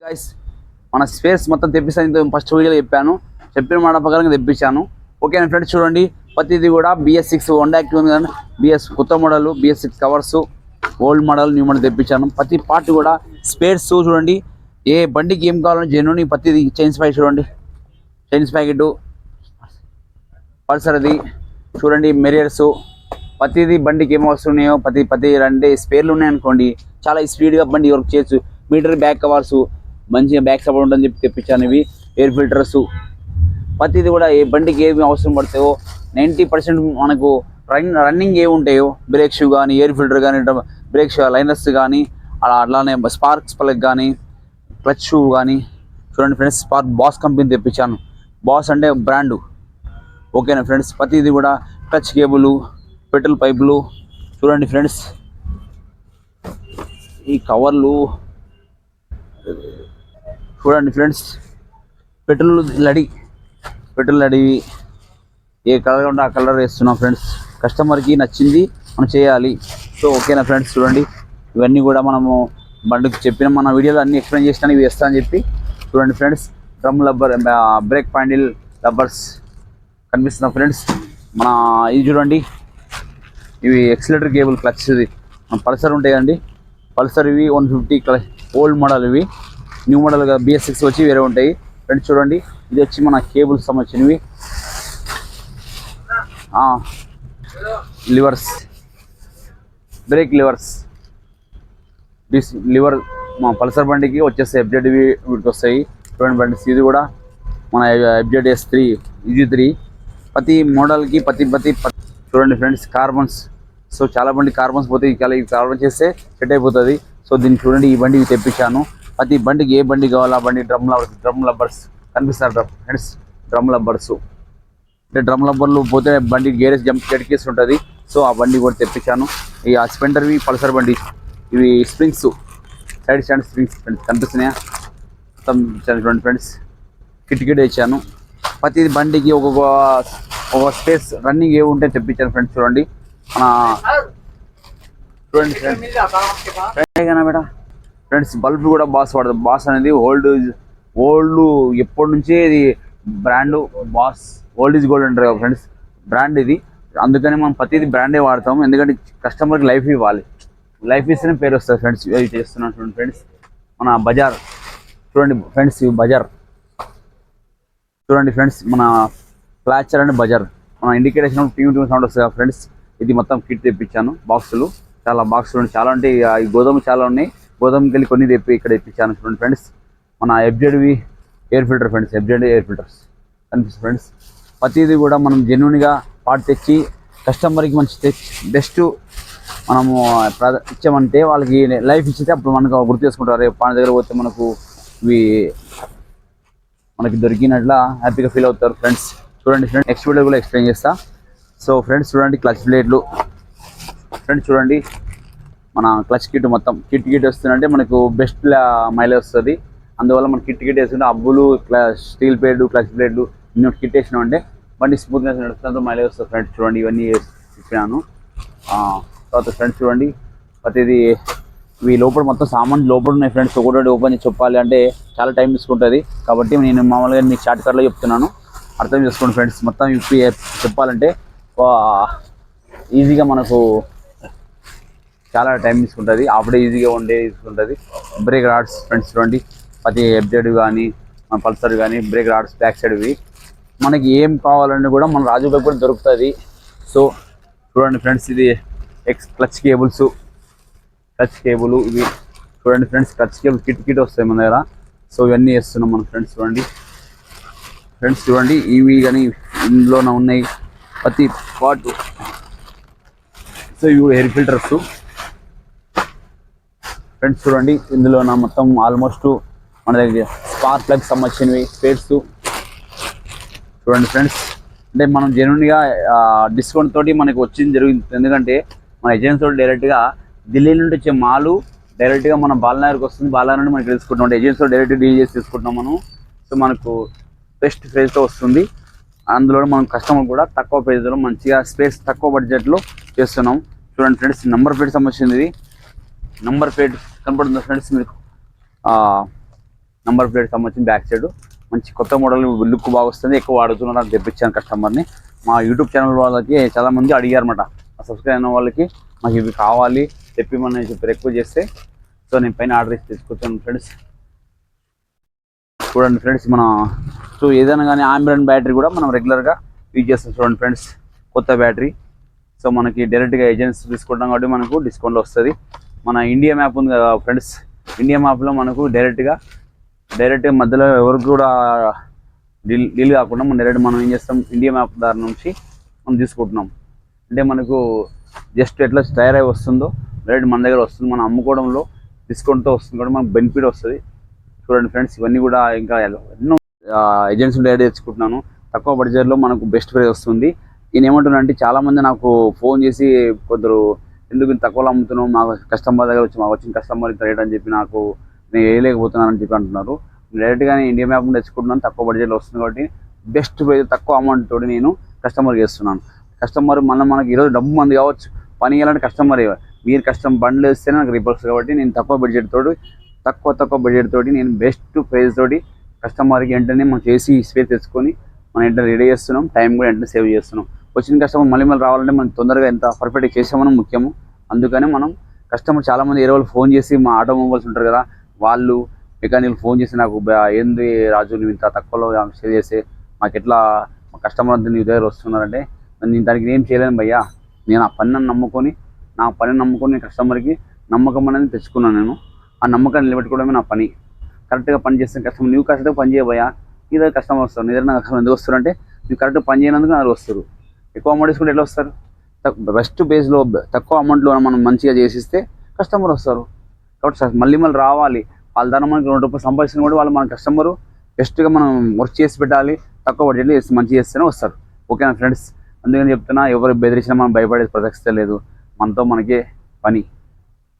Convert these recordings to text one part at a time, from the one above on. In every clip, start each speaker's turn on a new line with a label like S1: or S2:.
S1: Guys మన space మొత్తం తెప్పిస్తాను. ఫస్ట్ వీడియోలో చెప్పిన మాట ప్రకారంగా తెప్పించాను. ఓకే ఫ్రెండ్స్, చూడండి ప్రతిది కూడా BS6 Honda Activa ఉంది కానీ BS కొత్త model BS6 covers, old model, new model తెప్పించాను. ప్రతి పార్ట్ కూడా స్పేర్స్ చూడండి. ఏ బండికి ఏం కావాలని జెన్యూన్ ప్రతిది చైన్స్ ప్యాకెట్ చూడండి, చైన్స్ ప్యాకెట్ పల్సర్ది చూడండి, మెరియర్స్ ప్రతిది బండికి ఏం వస్తున్నాయో ప్రతి రెండు స్పేర్లు ఉన్నాయనుకోండి చాలా స్పీడ్గా బండి వర్క్ చేయొచ్చు. మీటర్ బ్యాక్ కవర్స్ మంచిగా బ్యాక్ సపోర్ట్ ఉంటుందని చెప్పి తెప్పించాను. ఇవి ఎయిర్ ఫిల్టర్స్ ప్రతిది కూడా ఏ బండికి ఏమి అవసరం పడతాయో 90% మనకు రన్నింగ్ ఏమి ఉంటాయో బ్రేక్ షూ కానీ, ఎయిర్ ఫిల్టర్ కానీ, బ్రేక్ షూ లైనర్స్ కానీ, అట్లానే స్పార్క్స్ ప్లగ్ కానీ, క్లచ్ షూ కానీ చూడండి ఫ్రెండ్స్. బాస్ కంపెనీ తెప్పించాను. బాస్ అంటే బ్రాండు. ఓకేనా ఫ్రెండ్స్, ప్రతిది కూడా టచ్ కేబుల్, పెట్రోల్ పైపులు చూడండి ఫ్రెండ్స్. ఈ కవర్లు చూడండి ఫ్రెండ్స్. పెట్రోల్ లడి ఏ కలర్ ఉంటే ఆ కలర్ వేస్తున్నాం ఫ్రెండ్స్. కస్టమర్కి నచ్చింది మనం చేయాలి. సో ఓకేనా ఫ్రెండ్స్, చూడండి ఇవన్నీ కూడా మనము బండికి చెప్పిన మన వీడియోలో అన్ని ఎక్స్ప్లెయిన్ చేసినా ఇవి వేస్తా అని చెప్పి చూడండి friends. Drum rubber, brake pedal rubbers కనిపిస్తున్నాం ఫ్రెండ్స్. మన ఇది చూడండి, ఇవి ఎక్సిలేటర్ కేబుల్ క్లచ్, ఇది పల్సర్ ఉంటాయి కదండి, పల్సర్ ఇవి 150 ఓల్డ్ మోడల్. ఇవి న్యూ మోడల్గా BS6 వచ్చి వేరే ఉంటాయి ఫ్రెండ్స్. చూడండి ఇది వచ్చి మన కేబుల్స్ సంబంధించినవి. లివర్స్, బ్రేక్ లివర్స్, లివర్ మా పల్సర్ బండికి వచ్చేస్తాయి. FZ వీటికి వస్తాయి చూడండి బండి. ఇది కూడా మన FZ S3 EG3 ప్రతి మోడల్కి ప్రతి చూడండి ఫ్రెండ్స్. కార్బన్స్, సో చాలా బండి కార్బన్స్ పోతే ఈ కార్బన్ చేస్తే సెట్ అయిపోతుంది. సో దీన్ని చూడండి, ఈ బండి తెప్పించాను. ప్రతి బండికి ఏ బండి కావాలో ఆ బండి డ్రమ్ రబ్బర్స్ కనిపిస్తారు ఫ్రెండ్స్. డ్రమ్ రబ్బర్స్ అంటే డ్రమ్ రబ్బర్లు పోతే బండి గేరేజ్ జడ్కేసి ఉంటుంది. సో ఆ బండి కూడా తెప్పించాను. ఈ స్పెండర్వి పల్సర్ బండి, ఇవి springs, side stand springs friends కనిపిస్తున్నాయా మొత్తం చూడండి ఫ్రెండ్స్. కిట్ ఇచ్చాను. ప్రతి బండికి ఒక్కొక్క స్పేస్ రన్నింగ్ ఏ ఉంటే తెప్పించాను ఫ్రెండ్స్. చూడండి చూడండి ఫ్రెండ్స్. బల్బ్ కూడా బాస్ వాడదు. బాస్ అనేది ఓల్డ్ ఎప్పటి నుంచే ఇది brand. Boss old is gold అంటారు కదా ఫ్రెండ్స్, బ్రాండ్ ఇది. అందుకని మనం ప్రతిదీ బ్రాండే వాడతాము. ఎందుకంటే కస్టమర్కి లైఫ్ ఇవ్వాలి. లైఫ్ ఇస్తేనే పేరు వస్తుంది ఫ్రెండ్స్. ఇది చేస్తున్నాను చూడండి ఫ్రెండ్స్. మన బజార్ చూడండి ఫ్రెండ్స్, ఇవి బజార్ చూడండి ఫ్రెండ్స్. మన ఫ్లాచర్ అండ్ బజార్ మన ఇండికేషన్ టీవీ సౌండ్ వస్తుంది ఫ్రెండ్స్. ఇది మొత్తం కిట్ తెప్పించాను. బాక్సులు చాలా బాక్సులు చాలా ఉంటాయి. ఈ గోధుమ చాలా ఉన్నాయి. గోదాంకి వెళ్ళి కొన్ని ఇక్కడ తెప్పించాను చూడండి ఫ్రెండ్స్. మన FZవి air filter friends, FZ air filters కనిపిస్తుంది ఫ్రెండ్స్. ప్రతిదీ కూడా మనం జెన్యూన్గా పార్ట్ తెచ్చి కస్టమర్కి మంచి బెస్ట్ మనము ఇచ్చామంటే వాళ్ళకి లైఫ్ ఇచ్చితే అప్పుడు మనకు గుర్తు చేసుకుంటారు. రేపు పాన దగ్గర పోతే మనకి దొరికినట్ల హ్యాపీగా ఫీల్ అవుతారు ఫ్రెండ్స్. చూడండి ఫ్రెండ్స్, నెక్స్ట్ వీడియో కూడా ఎక్స్ప్లెయిన్ చేస్తా. సో ఫ్రెండ్స్ చూడండి, క్లచ్ ప్లేట్లు ఫ్రెండ్స్. చూడండి మన క్లచ్ కిట్ మొత్తం కిట్ వస్తుందంటే మనకు బెస్ట్ మైలేజ్ వస్తుంది. అందువల్ల మనం కిట్ వేసుకుంటే అబ్బులు, స్టీల్ ప్లేట్లు, క్లచ్ ప్లేట్లు ఇన్ని కిట్ వేసినామంటే బండి స్మూత్నెస్ నడుస్తుంది, మైలేజ్ వస్తుంది ఫ్రెండ్స్. చూడండి ఇవన్నీ ఇచ్చినాను. తర్వాత ఫ్రెండ్స్ చూడండి ప్రతిదీ ఇవి లోపల మొత్తం సామాన్ లోపల ఉన్నాయి ఫ్రెండ్స్. ఒకటి ఓపెన్ చేసి చెప్పాలి అంటే చాలా టైం తీసుకుంటుంది. కాబట్టి నేను మామూలుగా మీకు షార్ట్ కట్లో చెప్తున్నాను, అర్థం చేసుకోండి ఫ్రెండ్స్. మొత్తం ఇప్పి చెప్పాలంటే ఈజీగా మనకు చాలా టైం తీసుకుంటుంది. అప్పుడే ఈజీగా తీసుకుంటుంది. బ్రేక్ రాడ్స్ ఫ్రెండ్స్ చూడండి, ప్రతి FZ కానీ మన పల్సర్ కానీ బ్రేక్ రాడ్స్ బ్యాక్ సైడ్వి మనకి ఏం కావాలని కూడా మన రాజుబాబు కూడా దొరుకుతుంది. సో చూడండి ఫ్రెండ్స్, ఇది క్లచ్ కేబుల్ ఇవి చూడండి ఫ్రెండ్స్. క్లచ్ కేబుల్ కిట్ వస్తాయి మన దగ్గర. సో ఇవన్నీ వేస్తున్నాం మన ఫ్రెండ్స్. చూడండి ఇవి కానీ ఇందులోనే ఉన్నాయి ప్రతి పార్ట్. సో ఇవి ఎయిర్ ఫిల్టర్స్ ఫ్రెండ్స్. చూడండి ఇందులో మొత్తం ఆల్మోస్ట్ మన దగ్గర స్పార్క్ ప్లగ్ సంబంధించినవి స్పేర్స్ చూడండి ఫ్రెండ్స్. అంటే మనం జెన్యూన్గా డిస్కౌంట్ తోటి మనకు వచ్చింది జరుగుతుంది. ఎందుకంటే మన ఏజెన్సీ తోటి డైరెక్ట్గా ఢిల్లీ నుండి వచ్చే మాలు డైరెక్ట్గా మన బాలనగర్కి వస్తుంది. బాలనగర్ నుండి మనకి తెలుసుకుంటాం. ఏజెన్సీతో డైరెక్ట్ డీల్ చేసి తీసుకుంటాం మనం. సో మనకు బెస్ట్ ప్రైస్తో వస్తుంది. అందులో మనం కస్టమర్ కూడా తక్కువ ప్రైస్లో మంచిగా స్పేస్ తక్కువ బడ్జెట్లో చేస్తున్నాం. చూడండి ఫ్రెండ్స్, నంబర్ ప్లేట్ సంబంధించింది. ఇది నంబర్ ప్లేట్ కనపడుతుంది ఫ్రెండ్స్ మీకు. నంబర్ ప్లేట్ సంబంధించిన బ్యాక్ సైడ్ మంచి కొత్త మోడల్ లుక్ బాగా వస్తుంది. ఎక్కువ వాడుతున్నారు అని తెప్పించాను కస్టమర్ని. మా యూట్యూబ్ ఛానల్ వాళ్ళకి చాలామంది అడిగారన్నమాట, సబ్స్క్రైబ్ అయిన వాళ్ళకి మాకు ఇవి కావాలి తెప్పిమని చెప్పి రిక్వెస్ట్ చేస్తే సో నేను పైన ఆర్డర్ ఇచ్చి తీసుకొచ్చాను ఫ్రెండ్స్. చూడండి ఫ్రెండ్స్, మన సో ఏదైనా కానీ ఆంబియన్ బ్యాటరీ కూడా మనం రెగ్యులర్గా యూజ్ చేస్తాం. చూడండి ఫ్రెండ్స్, కొత్త బ్యాటరీ. సో మనకి డైరెక్ట్గా ఏజెన్సీ తీసుకుంటాం కాబట్టి మనకు డిస్కౌంట్లో వస్తుంది. మన ఇండియా మ్యాప్ ఉంది కదా ఫ్రెండ్స్, ఇండియా మ్యాప్లో మనకు డైరెక్ట్గా మధ్యలో ఎవరికి కూడా డీల్ కాకుండా మనం ఏం చేస్తాం, ఇండియా మ్యాప్ దారి నుంచి మనం తీసుకుంటున్నాం. అంటే మనకు జస్ట్ ఎట్లా తయారై వస్తుందో డైరెక్ట్ మన దగ్గర వస్తుంది. మనం అమ్ముకోవడంలో డిస్కౌంట్తో వస్తుంది కాబట్టి మనకు బెనిఫిట్ వస్తుంది. చూడండి ఫ్రెండ్స్, ఇవన్నీ కూడా ఇంకా ఎన్నో ఏజెన్సీ డైరెక్ట్ తెచ్చుకుంటున్నాను. తక్కువ బడ్జెట్లో మనకు బెస్ట్ ప్రైస్ వస్తుంది. నేను ఏమంటున్నా అంటే చాలామంది నాకు ఫోన్ చేసి కొందరు ఎందుకు తక్కువలో అమ్ముతున్నావు, మా కస్టమర్ దగ్గర వచ్చి మాకు వచ్చిన కస్టమర్ ఇంత రేట్ అని చెప్పి నాకు నేను వేయలేకపోతున్నానని చెప్పి అంటున్నారు. డైరెక్ట్గానే ఇండియా మ్యాప్ తెచ్చుకుంటున్నాను, తక్కువ బడ్జెట్లో వస్తుంది కాబట్టి బెస్ట్ ప్రైస్ తక్కువ అమౌంట్ తోటి నేను కస్టమర్కి ఇస్తున్నాను. కస్టమర్ మనకి ఈరోజు డబ్బు మంది కావచ్చు, పని చేయాలంటే కస్టమర్ మీరు బండ్లు వేస్తేనే నాకు రిపల్స్ కాబట్టి నేను తక్కువ బడ్జెట్ తోటి నేను బెస్ట్ ప్రైస్ తోటి కస్టమర్కి వెంటనే మనం చేసి స్పేస్ తెచ్చుకొని మనం వెంటనే రెడీ చేస్తున్నాం. టైం కూడా వెంటనే సేవ్ చేస్తున్నాం. వచ్చిన కస్టమర్ మళ్ళీ రావాలంటే మనం తొందరగా ఎంత పర్ఫెక్ట్గా చేసామని ముఖ్యము. అందుకని మనం కస్టమర్ చాలామంది వేరే వాళ్ళు ఫోన్ చేసి మా ఆటోమొబైల్స్ ఉంటారు కదా, వాళ్ళు మెకానికల్ ఫోన్ చేసి నాకు ఏంది రాజు నువ్వు ఇంత తక్కువలో సేల్ చేస్తే మాకు ఎట్లా మా కస్టమర్ అంతా నీ దగ్గర వస్తున్నారంటే నేను దానికి ఏం చేయలేను భయ్యా. నేను ఆ పనిని నమ్ముకొని కస్టమర్కి నమ్మకం అనేది తెచ్చుకున్నాను. నేను ఆ నమ్మకాన్ని నిలబెట్టుకోవడమే నా పని. కరెక్ట్గా పని చేస్తే కస్టమర్ నువ్వు కరెక్ట్గా పని చేయబోయా నీ దగ్గర కస్టమర్ వస్తారు. నీ దగ్గర కస్టమర్ ఎందుకు వస్తారు అంటే నువ్వు కరెక్ట్గా పని చేయనందుకు నాకు వస్తారు. ఎక్కువ అమౌంట్ తీసుకుంటే ఎట్లా వస్తారు? బెస్ట్ బేస్లో తక్కువ అమౌంట్లో మనం మంచిగా చేసిస్తే కస్టమర్ వస్తారు. కాబట్టి మళ్ళీ రావాలి. వాళ్ళ ద్వారా మనకి ₹2 సంపాదించిన కూడా వాళ్ళు మన కస్టమరు బెస్ట్గా మనం వర్క్ చేసి పెట్టాలి. తక్కువ బడ్జెట్లో చేసి మంచిగా చేస్తేనే వస్తారు. ఓకేనా ఫ్రెండ్స్, అందుకని చెప్తున్నా, ఎవరు బెదిరించినా మనం భయపడే ప్రసక్తే లేదు. మనతో మనకే పని,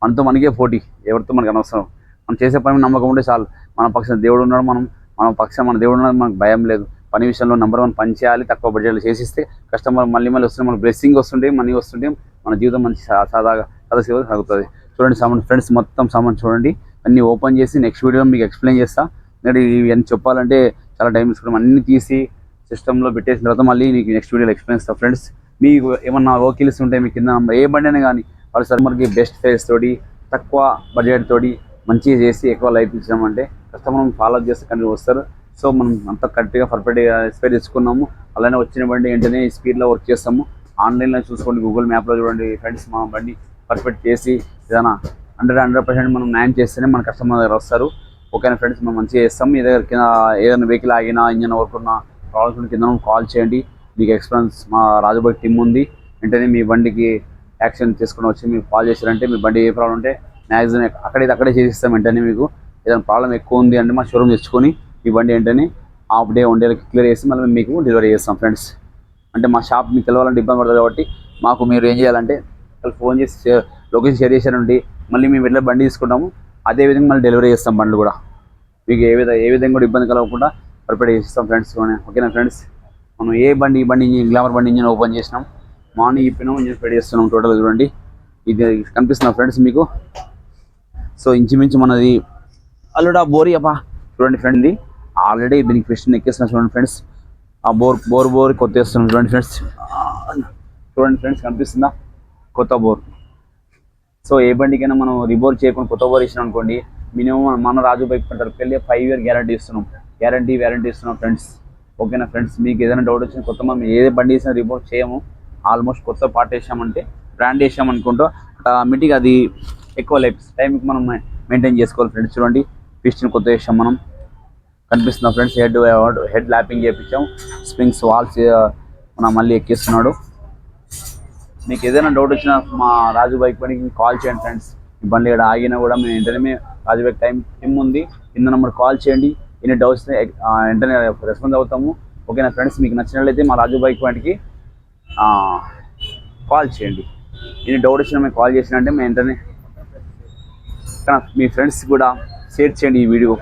S1: మనతో మనకే పోటీ, ఎవరితో మనకు అనవసరం. మనం చేసే పని నమ్మకం ఉంటే చాలు. మన పక్షాన దేవుడు ఉన్నాడు, మన దేవుడు ఉన్నాడు, మనకు భయం లేదు. పని విషయంలో నెంబర్ 1 పని చేయాలి. తక్కువ బడ్జెట్లో చేసిస్తే కస్టమర్ మళ్ళీ వస్తుంది, మనకు బ్లెస్సింగ్ వస్తుంటే మనీ వస్తుంటే మన జీవితం మంచి సాదాగా సాగుతుంది. చూడండి సామాన్ ఫ్రెండ్స్, మొత్తం సామాన్ చూడండి. అన్నీ ఓపెన్ చేసి నెక్స్ట్ వీడియోలో మీకు ఎక్స్ప్లెయిన్ చేస్తా. ఎందుకంటే ఇవన్నీ చెప్పాలంటే చాలా టైం తీసుకుంటాం. అన్నీ తీసి సిస్టంలో పెట్టేసిన తర్వాత మళ్ళీ మీకు నెక్స్ట్ వీడియోలో ఎక్స్ప్లెయిన్ చేస్తాను ఫ్రెండ్స్. మీకు ఏమన్నా ఓకిల్స్ ఉంటే మీ కింద ఏ బండి అయినా కానీ వాళ్ళు కస్టమర్కి బెస్ట్ ప్రైస్ తోటి తక్కువ బడ్జెట్ తోటి మంచిగా చేసి ఎక్కువ లైఫ్ ఇచ్చామంటే కస్టమర్ ఫాలో చేస్తే కంటిన్యూ వస్తారు. సో మనం అంత కరెక్ట్గా పర్ఫెక్ట్గా స్పేర్ తెచ్చుకున్నాము. అలానే వచ్చిన బండి వెంటనే స్పీడ్లో వర్క్ చేస్తాము. ఆన్లైన్లో చూసుకోండి, గూగుల్ మ్యాప్లో చూడండి ఫ్రెండ్స్. మా బండి పర్ఫెక్ట్ చేసి ఏదైనా 100% మనం న్యాయం చేస్తేనే మన కస్టమర్ దగ్గర వస్తారు. ఓకేనా ఫ్రెండ్స్, మనం మంచిగా చేస్తాం. మీ దగ్గర కింద ఏదైనా వెహికల్ ఆగినా ఇంజన్ వర్క్ ఉన్నా ప్రాబ్లమ్స్ కింద కాల్ చేయండి. మీకు ఎక్స్పీరియన్స్ మా రాజుబాయ్ టీమ్ ఉంది. వెంటనే మీ బండికి యాక్షన్ తీసుకుని వచ్చి మీకు కాల్ చేశారంటే మీ బండి ఏ ప్రాబ్లం ఉంటే మ్యాక్సిమం అక్కడే చేసిస్తాం. వెంటనే మీకు ఏదైనా ప్రాబ్లం ఎక్కువ ఉంది అంటే మా షోరూమ్ తెచ్చుకొని ఈ బండి వెంటనే హాఫ్ డే 1 డేకి క్లియర్ చేసి మళ్ళీ మీకు డెలివరీ చేస్తాం ఫ్రెండ్స్. అంటే మా షాప్ మీకు తెలవాలంటే ఇబ్బంది పడుతుంది కాబట్టి మాకు మీరు ఏం చేయాలంటే ఫోన్ చేసి లొకేషన్ షేర్ చేశారండి, మళ్ళీ మేము ఎట్లా బండి తీసుకుంటాము అదేవిధంగా మళ్ళీ డెలివరీ చేస్తాం. బండ్లు కూడా మీకు ఏ విధంగా కూడా ఇబ్బంది కలగకుండా పర్ఫెక్ట్ చేస్తాం ఫ్రెండ్స్. ఓకేనా ఫ్రెండ్స్, మనం ఈ బండి గ్లామర్ బండి ఇంజిన్ ఓపెన్ చేసినాం, మార్నింగ్ ఇప్పినాం, ఇంజిన్ స్ప్రెడ్ చేస్తున్నాం. టోటల్ చూడండి, ఇది కనిపిస్తున్నా ఫ్రెండ్స్ మీకు. సో ఇంచుమించు మనది అల్లుడా బోరి అప్ప చూడండి ఫ్రెండ్, ఇది ఆల్రెడీ దీనికి క్వశ్చన్ ఎక్కేస్తున్నాం చూడండి ఫ్రెండ్స్. ఆ బోర్ కొత్త వేస్తున్నాం చూడండి ఫ్రెండ్స్. చూడండి ఫ్రెండ్స్, కనిపిస్తుందా కొత్త బోర్. సో ఏ బండికైనా మనం రిబోర్ చేయకుండా కొత్త బోర్ ఇచ్చినాం అనుకోండి, మినిమం మన రాజు బైక్ తరపుకి వెళ్ళి 5 year గ్యారంటీ ఇస్తున్నాం. వారంటీ ఇస్తున్నాం ఫ్రెండ్స్. ఓకేనా ఫ్రెండ్స్, మీకు ఏదైనా డౌట్ వచ్చిన కొత్త మనం ఏ బండి వేసినా రిపోర్ట్ చేయము. ఆల్మోస్ట్ కొత్త పార్ట్ వేసామంటే బ్రాండ్ వేసామనుకుంటూ ఆటోమేటిక్గా అది ఎక్కువ టైంకి మనం మెయింటైన్ చేసుకోవాలి ఫ్రెండ్స్. చూడండి, పిస్టన్ కొత్త వేసాం మనం, కనిపిస్తున్నాం ఫ్రెండ్స్. హెడ్ ల్యాపింగ్ చేయించాం, స్ప్రింగ్స్ వాల్స్ మనం మళ్ళీ ఎక్కిస్తున్నాడు. మీకు ఏదైనా డౌట్ వచ్చినా మా రాజు బైక్ పనికి కాల్ చేయండి ఫ్రెండ్స్. ఈ బండి ఇక్కడ ఆగినా కూడా మేము వెంటనే రాజు బైక్ టీమ్ ఉంది, కింద నెంబర్ కాల్ చేయండి. ఎన్ని డౌట్స్ వెంటనే రెస్పాన్స్ అవుతాము. ఓకేనా ఫ్రెండ్స్, మీకు నచ్చినట్లయితే మా రాజు బైక్ పాయింట్కి కాల్ చేయండి. ఎన్ని డౌట్ వచ్చినా మేము కాల్ చేసినంటే మేము వెంటనే మీ ఫ్రెండ్స్ కూడా షేర్ చేయండి. ఈ వీడియో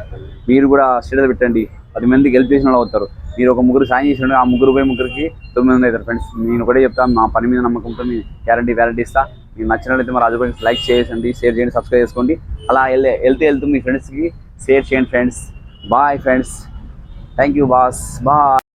S1: మీరు కూడా స్టేటస్ పెట్టండి, 10 మందికి హెల్ప్ చేసిన వాళ్ళు అవుతారు. మీరు ఒక 3 సాయం చేసినంటే ఆ 3 9 మంది అవుతారు ఫ్రెండ్స్. నేను ఒకటే చెప్తాను, నా పని మీద నమ్మకంతో మీ వారంటీ ఇస్తా. మీకు నచ్చినట్లయితే మా రాజు బైక్ లైక్ చేయండి, షేర్ చేయండి, సబ్స్క్రైబ్ చేసుకోండి. అలా వెళ్తూ మీ ఫ్రెండ్స్కి షేర్ చేయండి friends. Bye friends, thank you boss, bye.